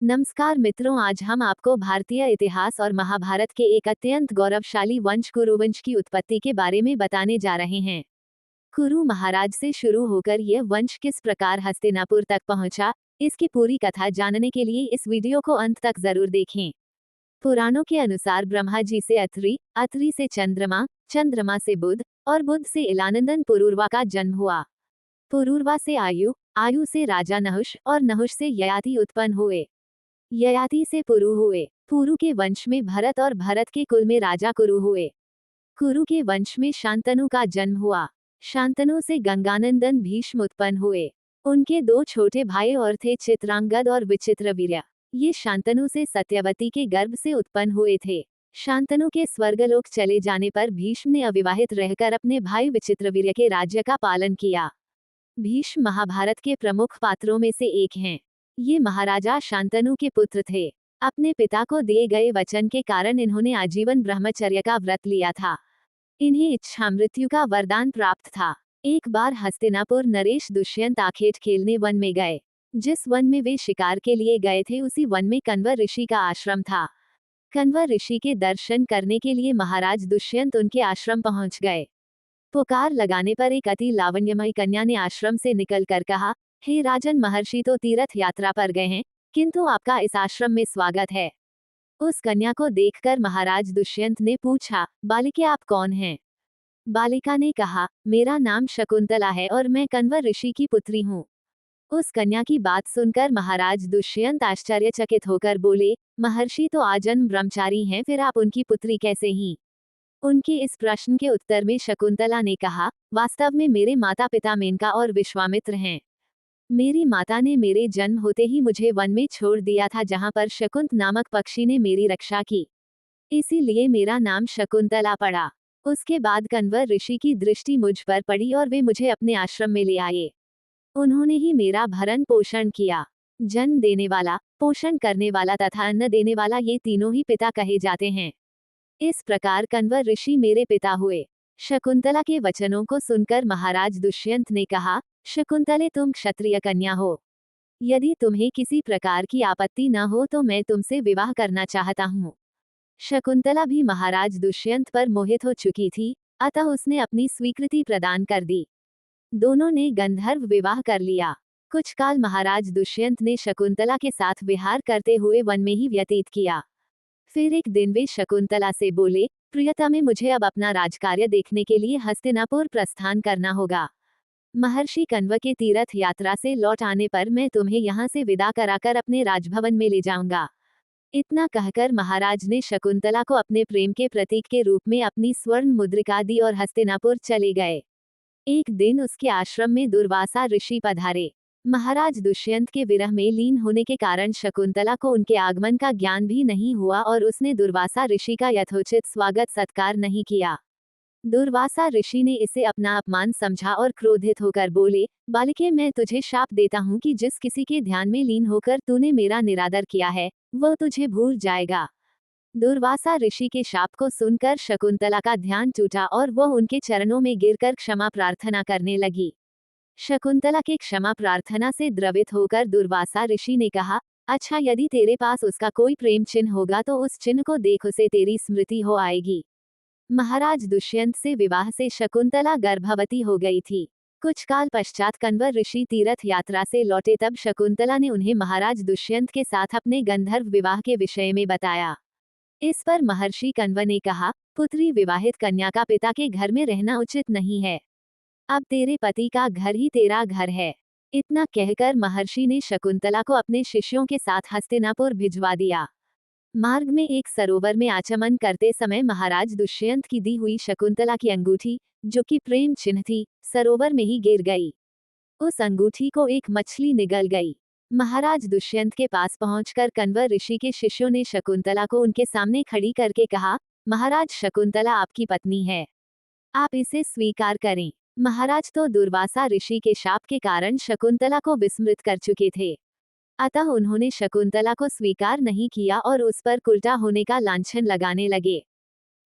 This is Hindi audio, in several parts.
नमस्कार मित्रों, आज हम आपको भारतीय इतिहास और महाभारत के एक अत्यंत गौरवशाली वंश कुरुवंश की उत्पत्ति के बारे में बताने जा रहे हैं। कुरु महाराज से शुरू होकर यह वंश किस प्रकार हस्तिनापुर तक पहुंचा, इसकी पूरी कथा जानने के लिए इस वीडियो को अंत तक जरूर देखें। पुराणों के अनुसार ब्रह्मा जी से अत्रि, अत्रि से चंद्रमा, चंद्रमा से बुध और बुध से इलानंदन पुरूरवा का जन्म हुआ। पुरूरवा से आयु, आयु से राजा नहुष और नहुष से ययाति उत्पन्न हुए। ययाति से पुरु हुए। पुरु के वंश में भरत और भरत के कुल में राजा कुरु हुए। कुरु के वंश में शांतनु का जन्म हुआ। शांतनु से गंगानंदन भीष्म उत्पन्न हुए। उनके दो छोटे भाई और थे चित्रांगद और विचित्रवीर्य। ये शांतनु से सत्यवती के गर्भ से उत्पन्न हुए थे। शांतनु के स्वर्गलोक चले जाने पर भीष्म ने अविवाहित रहकर अपने भाई विचित्रवीर्य के राज्य का पालन किया। भीष्म महाभारत के प्रमुख पात्रों में से एक हैं। ये महाराजा शांतनु के पुत्र थे। अपने पिता को दिए गए वचन के कारण इन्होंने आजीवन ब्रह्मचर्य का व्रत लिया था। इन्हें इच्छा मृत्यु का वरदान प्राप्त था। एक बार हस्तिनापुर नरेश दुष्यंत आखेट खेलने वन में गए। जिस वन में वे शिकार के लिए गए थे उसी वन में कण्व ऋषि का आश्रम था। कण्व ऋषि के दर्शन करने के लिए महाराज दुष्यंत उनके आश्रम पहुंच गए। पुकार लगाने पर एक अति लावण्यमयी कन्या ने आश्रम से निकलकर कहा, हे राजन, महर्षि तो तीर्थ यात्रा पर गए हैं, किंतु आपका इस आश्रम में स्वागत है। उस कन्या को देखकर महाराज दुष्यंत ने पूछा, बालिके आप कौन हैं? बालिका ने कहा, मेरा नाम शकुंतला है और मैं कण्व ऋषि की पुत्री हूँ। उस कन्या की बात सुनकर महाराज दुष्यंत आश्चर्यचकित होकर बोले, महर्षि तो आजन्म ब्रह्मचारी हैं, फिर आप उनकी पुत्री कैसे ही? उनके इस प्रश्न के उत्तर में शकुंतला ने कहा, वास्तव में मेरे माता पिता मेनका और विश्वामित्र हैं। मेरी माता ने मेरे जन्म होते ही मुझे वन में छोड़ दिया था, जहां पर शकुंत नामक पक्षी ने मेरी रक्षा की। इसीलिए मेरा नाम शकुंतला पड़ा। उसके बाद कण्व ऋषि की दृष्टि मुझ पर पड़ी और वे मुझे अपने आश्रम में ले आए। उन्होंने ही मेरा भरण पोषण किया। जन्म देने वाला, पोषण करने वाला तथा अन्न देने वाला, ये तीनों ही पिता कहे जाते हैं। इस प्रकार कण्व ऋषि मेरे पिता हुए। शकुंतला के वचनों को सुनकर महाराज दुष्यंत ने कहा, शकुंतले, तुम क्षत्रिय कन्या हो। यदि तुम्हें किसी प्रकार की आपत्ति न हो तो मैं तुमसे विवाह करना चाहता हूँ। शकुंतला भी महाराज दुष्यंत पर मोहित हो चुकी थी, अतः उसने अपनी स्वीकृति प्रदान कर दी। दोनों ने गंधर्व विवाह कर लिया। कुछ काल महाराज दुष्यंत ने शकुंतला के साथ विहार करते हुए वन में ही व्यतीत किया। फिर एक दिन वे शकुंतला से बोले, प्रियतमे, मुझे अब अपना राजकार्य देखने के लिए हस्तिनापुर प्रस्थान करना होगा। महर्षि कण्व के तीर्थ यात्रा से लौट आने पर मैं तुम्हें यहाँ से विदा कराकर अपने राजभवन में ले जाऊंगा। इतना कहकर महाराज ने शकुंतला को अपने प्रेम के प्रतीक के रूप में अपनी स्वर्ण मुद्रिका दी और हस्तिनापुर चले गए। एक दिन उसके आश्रम में दुर्वासा ऋषि पधारे। महाराज दुष्यंत के विरह में लीन होने के कारण शकुंतला को उनके आगमन का ज्ञान भी नहीं हुआ और उसने दुर्वासा ऋषि का यथोचित स्वागत सत्कार नहीं किया। दुर्वासा ऋषि ने इसे अपना अपमान समझा और क्रोधित होकर बोले, बालिके, मैं तुझे शाप देता हूँ कि जिस किसी के ध्यान में लीन होकर तूने मेरा निरादर किया है, वह तुझे भूल जाएगा। दुर्वासा ऋषि के शाप को सुनकर शकुंतला का ध्यान टूटा और वह उनके चरणों में गिरकर क्षमा प्रार्थना करने लगी। शकुंतला के क्षमा प्रार्थना से द्रवित होकर दुर्वासा ऋषि ने कहा, अच्छा, यदि तेरे पास उसका कोई प्रेम चिन्ह होगा तो उस चिन्ह को देख, उसे तेरी स्मृति हो आएगी। महाराज दुष्यंत से विवाह से शकुंतला गर्भवती हो गई थी। कुछ काल पश्चात कण्व ऋषि तीर्थ यात्रा से लौटे, तब शकुंतला ने उन्हें महाराज दुष्यंत के साथ अपने गंधर्व विवाह के विषय में बताया। इस पर महर्षि कण्व ने कहा, पुत्री, विवाहित कन्या का पिता के घर में रहना उचित नहीं है। अब तेरे पति का घर ही तेरा घर है। इतना कहकर महर्षि ने शकुंतला को अपने शिष्यों के साथ हस्तिनापुर भिजवा दिया। मार्ग में एक सरोवर में आचमन करते समय महाराज दुष्यंत की दी हुई शकुंतला की अंगूठी, जो कि प्रेम चिन्ह थी, सरोवर में ही गिर गई। उस अंगूठी को एक मछली निगल गई। महाराज दुष्यंत के पास पहुंचकर कण्व ऋषि के शिष्यों ने शकुंतला को उनके सामने खड़ी करके कहा, महाराज, शकुंतला आपकी पत्नी है, आप इसे स्वीकार करें। महाराज तो दुर्वासा ऋषि के शाप के कारण शकुंतला को विस्मृत कर चुके थे, अतः उन्होंने शकुंतला को स्वीकार नहीं किया और उस पर उल्टा होने का लांछन लगाने लगे।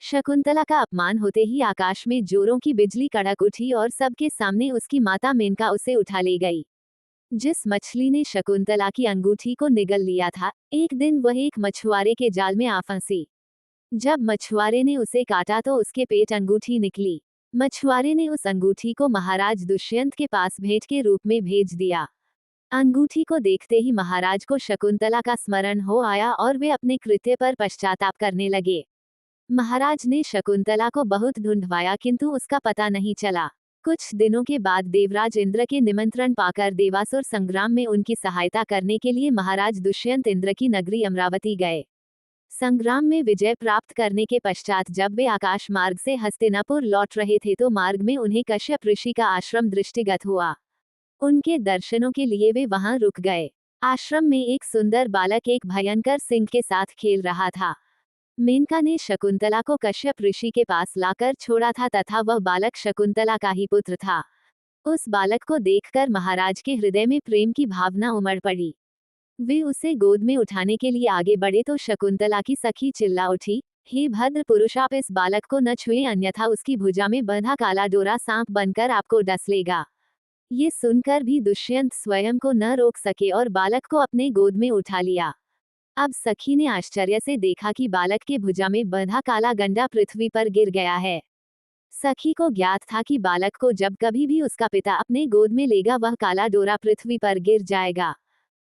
शकुंतला का अपमान होते ही आकाश में जोरों की बिजली कड़क उठी और सबके सामने उसकी माता मेनका उसे उठा ले गई। जिस मछली ने शकुंतला की अंगूठी को निगल लिया था, एक दिन वह एक मछुआरे के जाल में आ फंसी। जब मछुआरे ने उसे काटा तो उसके पेट अंगूठी निकली। मछुआरे ने उस अंगूठी को महाराज दुष्यंत के पास भेंट के रूप में भेज दिया। अंगूठी को देखते ही महाराज को शकुंतला का स्मरण हो आया और वे अपने कृत्य पर पश्चाताप करने लगे। महाराज ने शकुंतला को बहुत ढूंढवाया किंतु उसका पता नहीं चला। कुछ दिनों के बाद देवराज इंद्र के निमंत्रण पाकर देवासुर संग्राम में उनकी सहायता करने के लिए महाराज दुष्यंत इंद्र की नगरी अमरावती गए। संग्राम में विजय प्राप्त करने के पश्चात जब वे आकाश मार्ग से हस्तिनापुर लौट रहे थे तो मार्ग में उन्हें कश्यप ऋषि का आश्रम दृष्टिगत हुआ। उनके दर्शनों के लिए वे वहां रुक गए। आश्रम में एक सुंदर बालक एक भयंकर सिंह के साथ खेल रहा था। मेनका ने शकुंतला को कश्यप ऋषि के पास लाकर छोड़ा था तथा वह बालक शकुंतला का ही पुत्र था। उस बालक को देखकर महाराज के हृदय में प्रेम की भावना उमड़ पड़ी। वे उसे गोद में उठाने के लिए आगे बढ़े तो शकुंतला की सखी चिल्ला उठी, हे भद्र पुरुष, आप इस बालक को न छुए अन्यथा उसकी भुजा में बंधा काला डोरा सांप बनकर आपको डस लेगा। ये सुनकर भी दुष्यंत स्वयं को न रोक सके और बालक को अपने गोद में उठा लिया। अब सखी ने आश्चर्य से देखा कि बालक के भुजा में बंधा काला गंडा पृथ्वी पर गिर गया है। सखी को ज्ञात था कि बालक को जब कभी भी उसका पिता अपने गोद में लेगा वह काला डोरा पृथ्वी पर गिर जाएगा।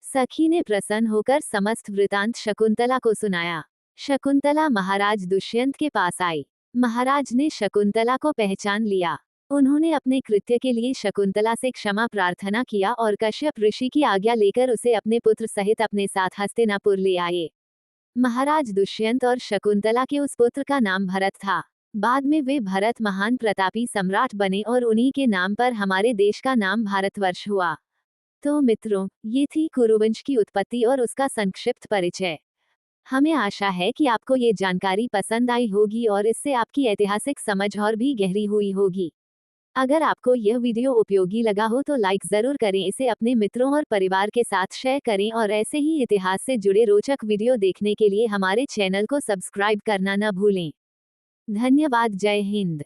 सखी ने प्रसन्न होकर समस्त वृतांत शकुंतला को सुनाया। शकुंतला महाराज दुष्यंत के पास आई। महाराज ने शकुंतला को पहचान लिया। उन्होंने अपने कृत्य के लिए शकुंतला से क्षमा प्रार्थना किया और कश्यप ऋषि की आज्ञा लेकर उसे अपने पुत्र सहित अपने साथ हस्तिनापुर ले आए। महाराज दुष्यंत और शकुंतला के उस पुत्र का नाम भरत था। बाद में वे भरत महान प्रतापी सम्राट बने और उन्हीं के नाम पर हमारे देश का नाम भारतवर्ष हुआ। तो मित्रों, ये थी कुरुवंश की उत्पत्ति और उसका संक्षिप्त परिचय। हमें आशा है कि आपको ये जानकारी पसंद आई होगी और इससे आपकी ऐतिहासिक समझ और भी गहरी हुई होगी। अगर आपको यह वीडियो उपयोगी लगा हो तो लाइक जरूर करें, इसे अपने मित्रों और परिवार के साथ शेयर करें और ऐसे ही इतिहास से जुड़े रोचक वीडियो देखने के लिए हमारे चैनल को सब्सक्राइब करना न भूलें। धन्यवाद। जय हिंद।